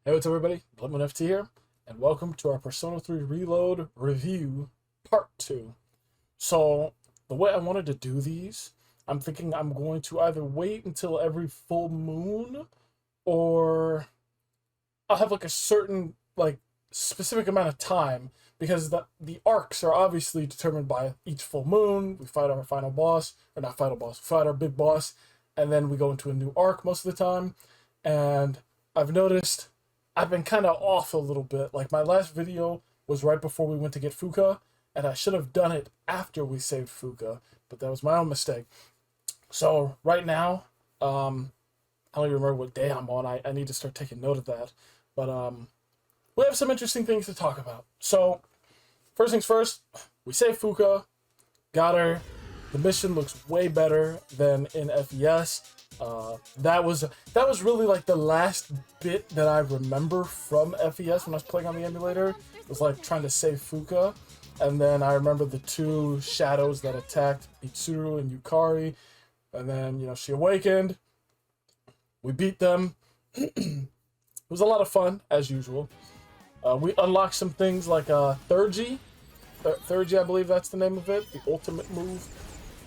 Hey, what's up, everybody? Lemon FT here, and welcome to our Persona 3 Reload review part 2. So, the way I wanted to do these, I'm thinking I'm going to either wait until every full moon, or I'll have like a certain, specific amount of time, because the arcs are obviously determined by each full moon. We fight our final boss, or not final boss, we fight our big boss, and then we go into a new arc most of the time, and I've noticed I've been kind of off a little bit. Like, my last video was right before we went to get Fuka, and I should have done it after we saved Fuka, but that was my own mistake. So right now, I don't even remember what day I'm on. I need to start taking note of that. But we have some interesting things to talk about. So first things first, we saved Fuka, got her. The mission looks way better than in FES. That was really like the last bit that I remember from FES when I was playing on the emulator. It was like trying to save Fuka, and then I remember the two shadows that attacked Mitsuru and Yukari, and then she awakened. We beat them. It was a lot of fun as usual. We unlocked some things like Thurgy. Thurgy, I believe that's the name of it. The ultimate move.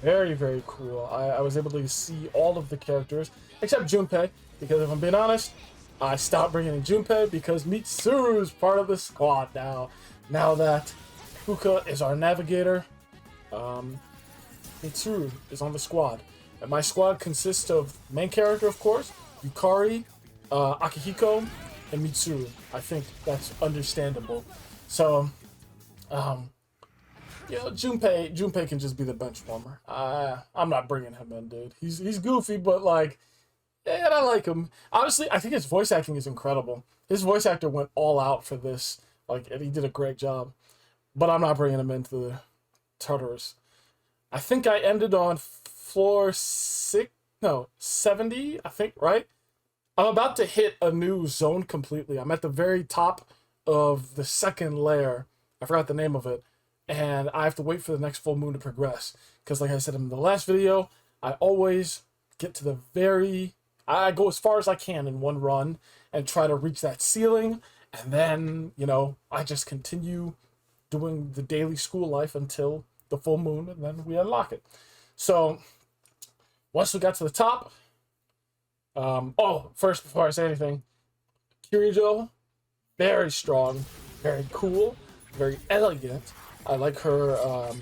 Very, very cool. I was able to see all of the characters, except Junpei, because if I'm being honest, I stopped bringing in Junpei because Mitsuru's part of the squad now. Now that Fuka is our navigator, Mitsuru is on the squad. And my squad consists of main character, of course, Yukari, Akihiko, and Mitsuru. I think that's understandable. So, Junpei can just be the bench warmer. I'm not bringing him in, dude. He's goofy, but and I like him. Honestly, I think his voice acting is incredible. His voice actor went all out for this, and he did a great job. But I'm not bringing him into the Tartarus. I think I ended on floor 70, I think, right? I'm about to hit a new zone completely. I'm at the very top of the second layer. I forgot the name of it. And I have to wait for the next full moon to progress. Because like I said in the last video, I always get to I go as far as I can in one run and try to reach that ceiling. And then, I just continue doing the daily school life until the full moon, and then we unlock it. So, once we got to the top, first, before I say anything, Kirijo, very strong, very cool, very elegant. I like her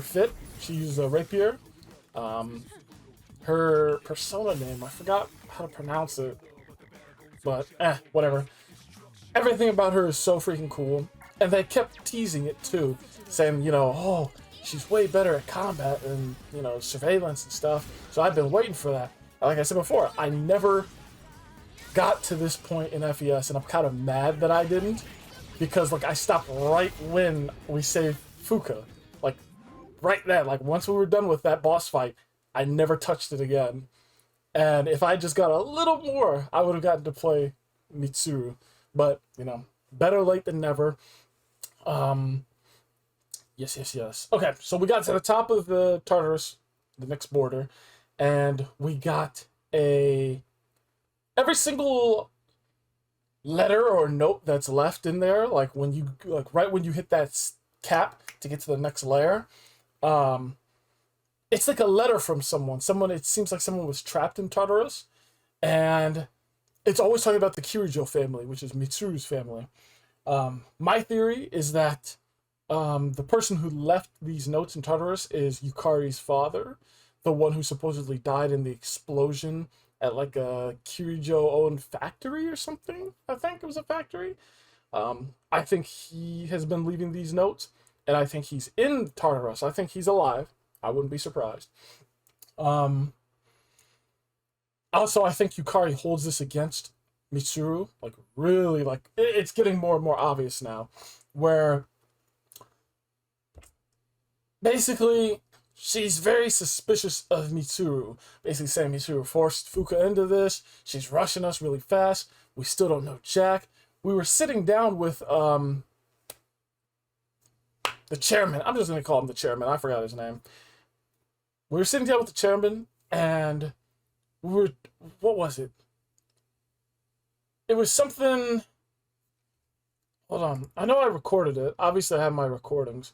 fit. She uses a rapier. Her persona name, I forgot how to pronounce it, but whatever. Everything about her is so freaking cool, and they kept teasing it too, saying, oh, she's way better at combat and, surveillance and stuff. So I've been waiting for that. Like I said before, I never got to this point in FES, and I'm kind of mad that I didn't. Because, I stopped right when we saved Fuka. Right then. Once we were done with that boss fight, I never touched it again. And if I just got a little more, I would have gotten to play Mitsuru. But, better late than never. Yes. Okay, so we got to the top of the Tartarus, the next border, and we got every single letter or note that's left in there, right when you hit that cap to get to the next layer, it's like a letter from someone. It seems like someone was trapped in Tartarus, and it's always talking about the Kirijo family, which is Mitsuru's family. My theory is that the person who left these notes in Tartarus is Yukari's father, the one who supposedly died in the explosion at a Kirijo-owned factory or something. I think it was a factory. I think he has been leaving these notes, and I think he's in Tartarus. I think he's alive. I wouldn't be surprised. Also, I think Yukari holds this against Mitsuru. Really, it's getting more and more obvious now, where basically she's very suspicious of Mitsuru, basically saying Mitsuru forced Fuka into this. She's rushing us really fast. We still don't know Jack. We were sitting down with the chairman. I'm just going to call him the chairman. I forgot his name. We were sitting down with the chairman, and what was it? It was something. Hold on. I know I recorded it. Obviously, I have my recordings.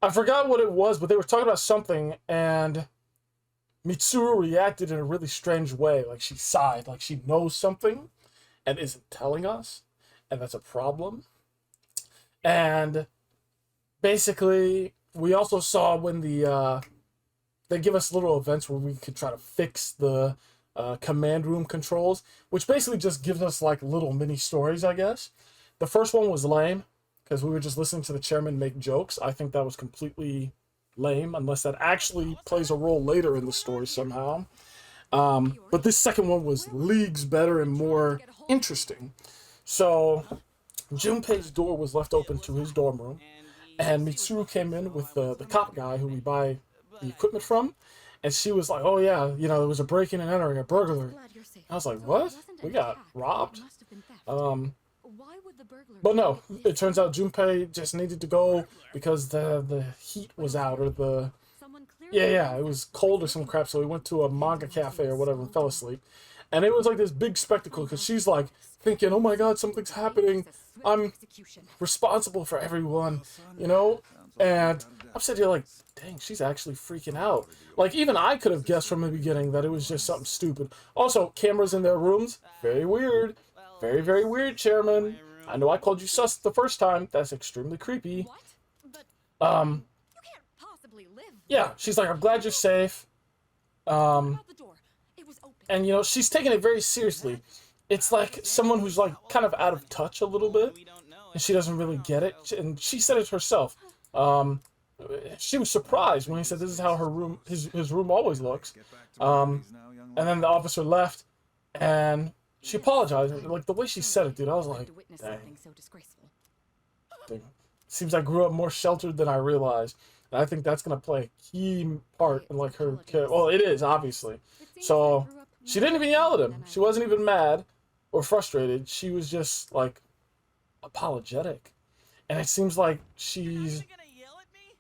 I forgot what it was, but they were talking about something, and Mitsuru reacted in a really strange way. Like she sighed, like she knows something and isn't telling us, and that's a problem. And basically, we also saw when they give us little events where we could try to fix the command room controls, which basically just gives us like little mini stories, I guess. The first one was lame because we were just listening to the chairman make jokes. I think that was completely lame, unless that actually plays a role later in the story somehow. But this second one was leagues better and more interesting. So Junpei's door was left open to his dorm room, and Mitsuru came in with the cop guy who we buy the equipment from, and she was like, "Oh yeah, you know, there was a break-in and entering, a burglar." I was like, "What? We got robbed?" But no, it turns out Junpei just needed to go because the heat was out, or the it was cold or some crap. So he went to a manga cafe or whatever and fell asleep, and it was like this big spectacle because she's like thinking, "Oh my God, something's happening. I'm responsible for everyone," you know, and I'm sitting here like, dang, she's actually freaking out. Like, even I could have guessed from the beginning that it was just something stupid. Also, cameras in their rooms, very weird. Very, very weird, Chairman. I know I called you sus the first time. That's extremely creepy. Yeah, she's like, "I'm glad you're safe." And, you know, she's taking it very seriously. It's like someone who's, like, kind of out of touch a little bit, and she doesn't really get it. And she said it herself. She was surprised when he said this is how her room, his room always looks. And then the officer left, and she apologized. Like, the way she said it, dude, I was like, dang. Seems I grew up more sheltered than I realized. And I think that's going to play a key part in, like, her character. Well, it is, obviously. So, she didn't even yell at him. She wasn't even mad or frustrated. She was just, like, apologetic. And it seems like she's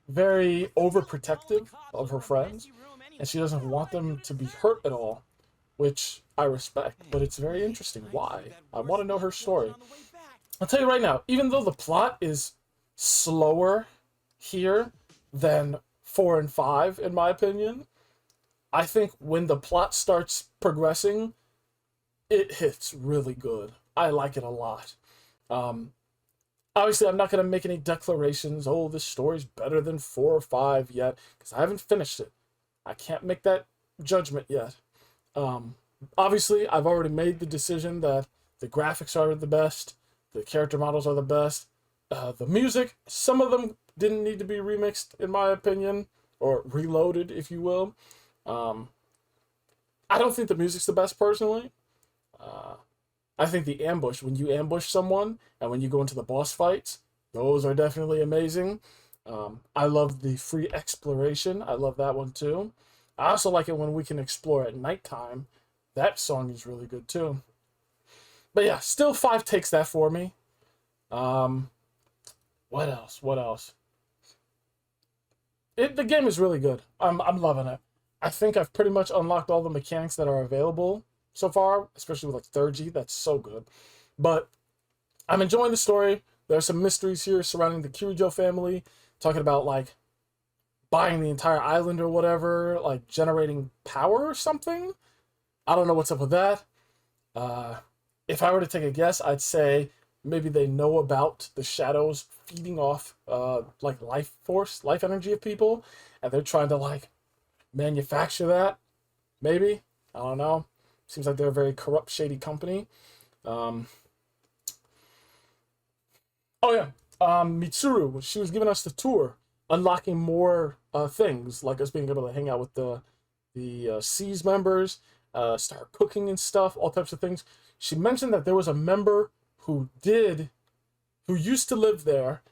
very overprotective of her friends, and she doesn't want them to be hurt at all, which I respect, but it's very interesting. Why? I want to know her story. I'll tell you right now, even though the plot is slower here than 4 and 5, in my opinion, I think when the plot starts progressing, it hits really good. I like it a lot. Obviously, I'm not going to make any declarations, "Oh, this story's better than 4 or 5 yet," because I haven't finished it. I can't make that judgment yet. Obviously, I've already made the decision that the graphics are the best, the character models are the best, the music, some of them didn't need to be remixed, in my opinion, or reloaded, if you will. I don't think the music's the best, personally. I think the ambush, when you ambush someone, and when you go into the boss fights, those are definitely amazing. I love the free exploration. I love that one, too. I also like it when we can explore at nighttime. That song is really good, too. But yeah, still 5 takes that for me. What else? What else? The game is really good. I'm loving it. I think I've pretty much unlocked all the mechanics that are available so far, especially with like 3G. That's so good. But I'm enjoying the story. There are some mysteries here surrounding the Kirijo family, talking about like buying the entire island or whatever, like generating power or something. I don't know what's up with that. If I were to take a guess, I'd say maybe they know about the shadows feeding off like life force, life energy of people, and they're trying to like manufacture that. Maybe. I don't know. Seems like they're a very corrupt, shady company. Oh yeah, Mitsuru, she was giving us the tour, unlocking more things, like us being able to hang out with the C's members, start cooking and stuff, all types of things. She mentioned that there was a member who used to live there,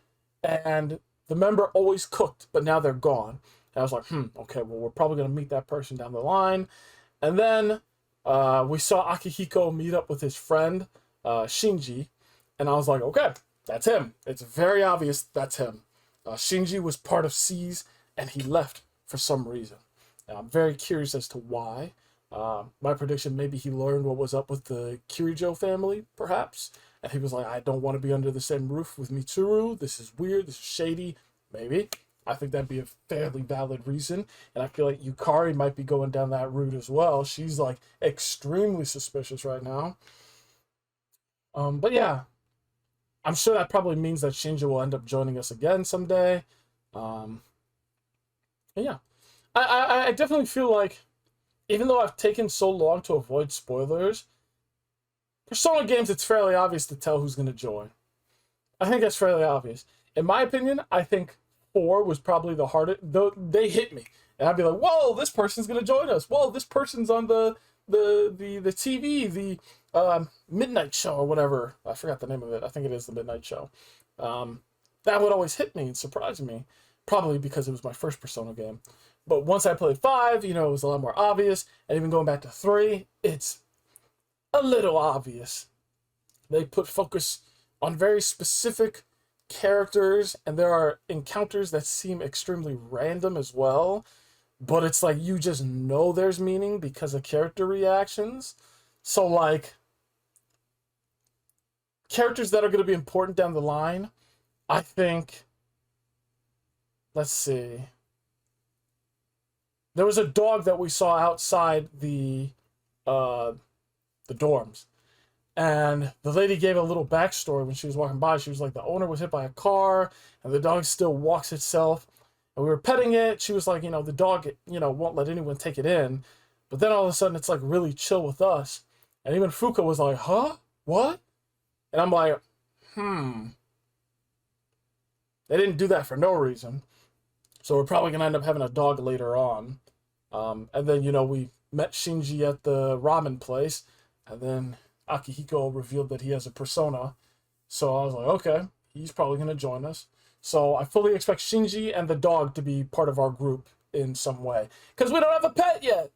and the member always cooked, but now they're gone. And I was like, okay, well, we're probably going to meet that person down the line. And then we saw Akihiko meet up with his friend, Shinji, and I was like, okay, that's him. It's very obvious that's him. Shinji was part of C's, and he left for some reason. And I'm very curious as to why. My prediction, maybe he learned what was up with the Kirijo family, perhaps. And he was like, I don't want to be under the same roof with Mitsuru. This is weird. This is shady. Maybe. I think that'd be a fairly valid reason. And I feel like Yukari might be going down that route as well. She's like extremely suspicious right now. But yeah, I'm sure that probably means that Shinja will end up joining us again someday. And yeah, I definitely feel like, even though I've taken so long to avoid spoilers, Persona games, it's fairly obvious to tell who's going to join. I think that's fairly obvious. In my opinion, I think 4 was probably the hardest. Though they hit me, and I'd be like, "Whoa, this person's going to join us. Whoa, this person's on the TV, the Midnight Show or whatever. I forgot the name of it. I think it is the Midnight Show. That would always hit me and surprise me, probably because it was my first Persona game. But once I played 5, it was a lot more obvious. And even going back to 3, it's a little obvious. They put focus on very specific characters, and there are encounters that seem extremely random as well. But it's like you just know there's meaning because of character reactions. So, like, characters that are going to be important down the line, I think, let's see. There was a dog that we saw outside the dorms. And the lady gave a little backstory when she was walking by. She was like, the owner was hit by a car, and the dog still walks itself. And we were petting it. She was like, the dog, won't let anyone take it in. But then all of a sudden, it's like really chill with us. And even Fuka was like, huh? What? And I'm like, They didn't do that for no reason. So we're probably going to end up having a dog later on. And then, we met Shinji at the ramen place. And then Akihiko revealed that he has a persona. So I was like, okay, he's probably going to join us. So I fully expect Shinji and the dog to be part of our group in some way. Because we don't have a pet yet.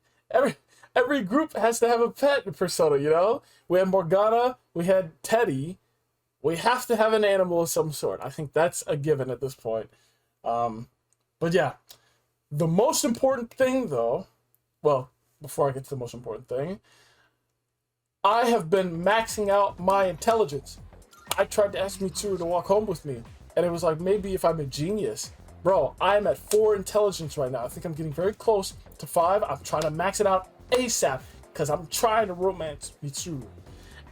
Every group has to have a pet in Persona, We had Morgana, we had Teddy. We have to have an animal of some sort. I think that's a given at this point. But yeah, the most important thing, though, well, before I get to the most important thing, I have been maxing out my intelligence. I tried to ask Mitsuru to walk home with me, and it was like, maybe if I'm a genius. Bro, I'm at 4 intelligence right now. I think I'm getting very close to 5. I'm trying to max it out ASAP, because I'm trying to romance Mitsuru.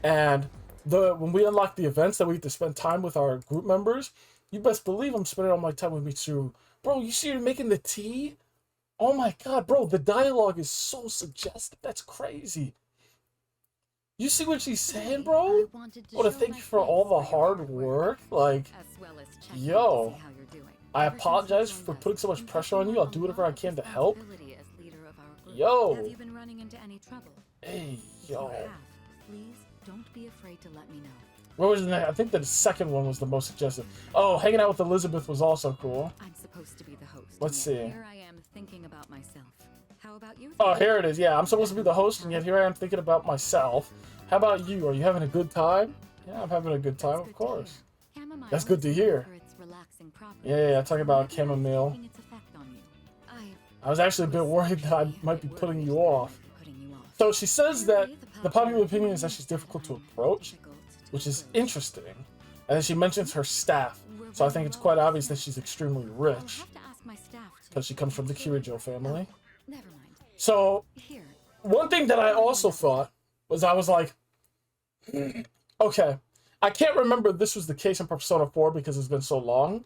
And when we unlock the events that we have to spend time with our group members, you best believe I'm spending all my time with Mitsuru. Bro, you see her making the tea? Oh my god, bro, the dialogue is so suggestive. That's crazy. You see what she's saying, bro? I want to thank you for all the hard work. Like, yo, I apologize for putting so much pressure on you. I'll do whatever I can to help. Yo. Have you been running into any trouble? Hey, yo. Please don't be afraid to let me know. What was the next? I think the second one was the most suggestive. Oh, hanging out with Elizabeth was also cool. I'm supposed to be the host. Let's see. Here I am thinking about myself. How about you? Oh, here it is. Yeah, I'm supposed to be the host, and yet here I am thinking about myself. How about you? Are you having a good time? Yeah, I'm having a good time, of course. That's good to hear. Yeah, talking about chamomile. I was actually a bit worried that I might be putting you off. So she says that the popular opinion is that she's difficult to approach, which is interesting. And then she mentions her staff. So I think it's quite obvious that she's extremely rich, because she comes from the Kirijo family. So one thing that I also thought was, I was like, okay, I can't remember if this was the case in Persona 4 because it's been so long,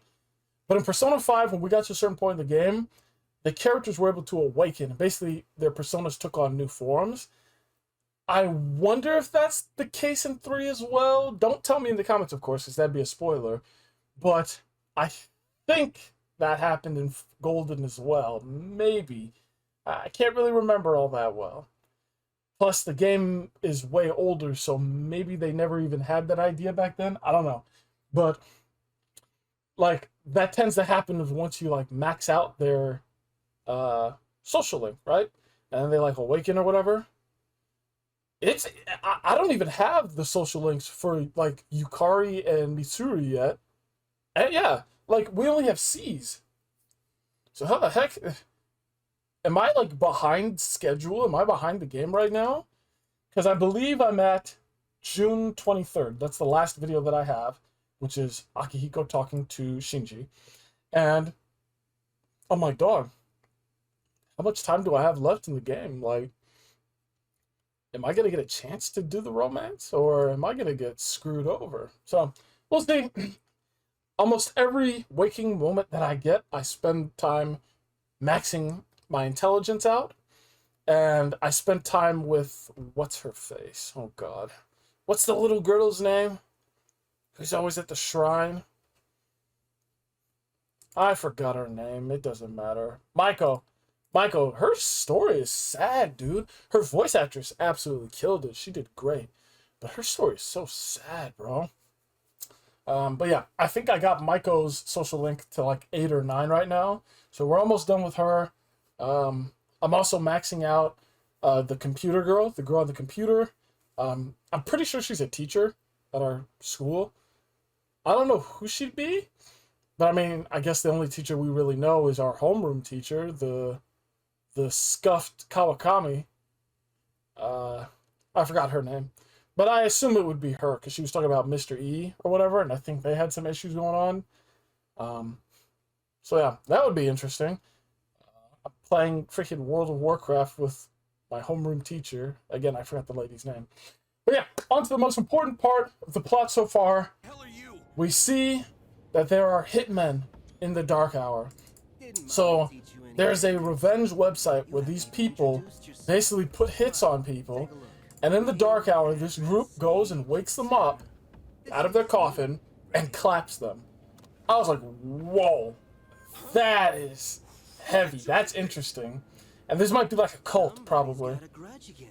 but in Persona 5, when we got to a certain point in the game, the characters were able to awaken, and basically their personas took on new forms. I wonder if that's the case in 3 as well. Don't tell me in the comments, of course, because that'd be a spoiler, but I think that happened in Golden as well. Maybe. I can't really remember all that well. Plus, the game is way older, so maybe they never even had that idea back then. I don't know. But, like, that tends to happen once you, like, max out their social link, right? And then they, like, awaken or whatever. I don't even have the social links for, like, Yukari and Mitsuru yet. And, yeah, like, we only have C's. So how the heck... am I like behind schedule? Am I behind the game right now? Because I believe I'm at June 23rd. That's the last video that I have, which is Akihiko talking to Shinji. And I'm like, dog, how much time do I have left in the game? Like, am I going to get a chance to do the romance, or am I going to get screwed over? So, we'll see. Almost every waking moment that I get, I spend time maxing my intelligence out, and I spend time with, what's her face? Oh, God. What's the little girl's name? Who's always at the shrine? I forgot her name. It doesn't matter. Maiko. Maiko, her story is sad, dude. Her voice actress absolutely killed it. She did great. But her story is so sad, bro. But yeah, I think I got Maiko's social link to like 8 or 9 right now. So we're almost done with her. I'm also maxing out the computer girl, the girl on the computer. I'm pretty sure she's a teacher at our school. I don't know who she'd be, but I mean, I guess the only teacher we really know is our homeroom teacher, the scuffed Kawakami. I forgot her name. But I assume it would be her, because she was talking about Mr. E or whatever, and I think they had some issues going on. So yeah, that would be interesting. I'm playing freaking World of Warcraft with my homeroom teacher. Again, I forgot the lady's name. But yeah, on to the most important part of the plot so far. We see that there are hitmen in the Dark Hour. So there's a revenge website where these people basically put hits on people. And in the Dark Hour, this group goes and wakes them up out of their coffin and claps them. I was like, whoa, that is heavy. That's interesting. And this might be like a cult, probably.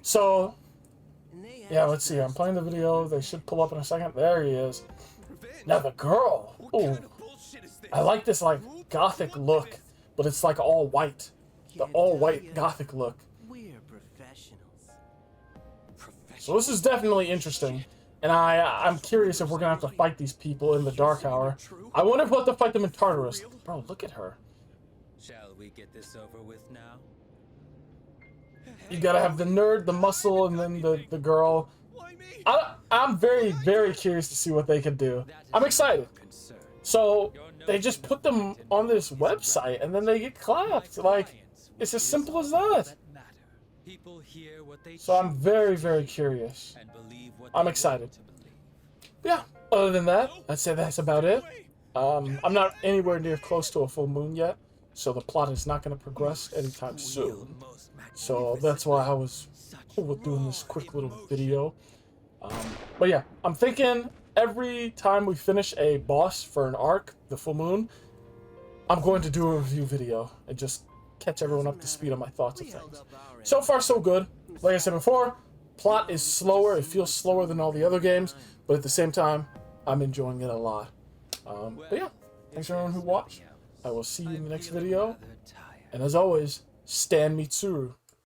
So, yeah, let's see. I'm playing the video. They should pull up in a second. There he is. Now the girl. Ooh. I like this like gothic look, but it's like all white. The all white gothic look. So this is definitely interesting, and I'm curious if we're gonna have to fight these people in the Dark Hour. I wonder if we'll have to fight them in Tartarus. Bro, look at her. Shall we get this over with now? You gotta have the nerd, the muscle, and then the girl. I'm very, very curious to see what they can do. I'm excited. So they just put them on this website, and then they get clapped. Like, it's as simple as that. So I'm very, very curious. I'm excited. Yeah, other than that, I'd say that's about it. I'm not anywhere near close to a full moon yet, so the plot is not going to progress anytime soon. So that's why I was cool with doing this quick little video. But yeah, I'm thinking every time we finish a boss for an arc, the full moon, I'm going to do a review video and just catch everyone up to speed on my thoughts of things. So far, so good. Like I said before, plot is slower. It feels slower than all the other games, but at the same time, I'm enjoying it a lot. But yeah, thanks everyone who watched. I will see you in the next video. And as always, Stan Mitsuru.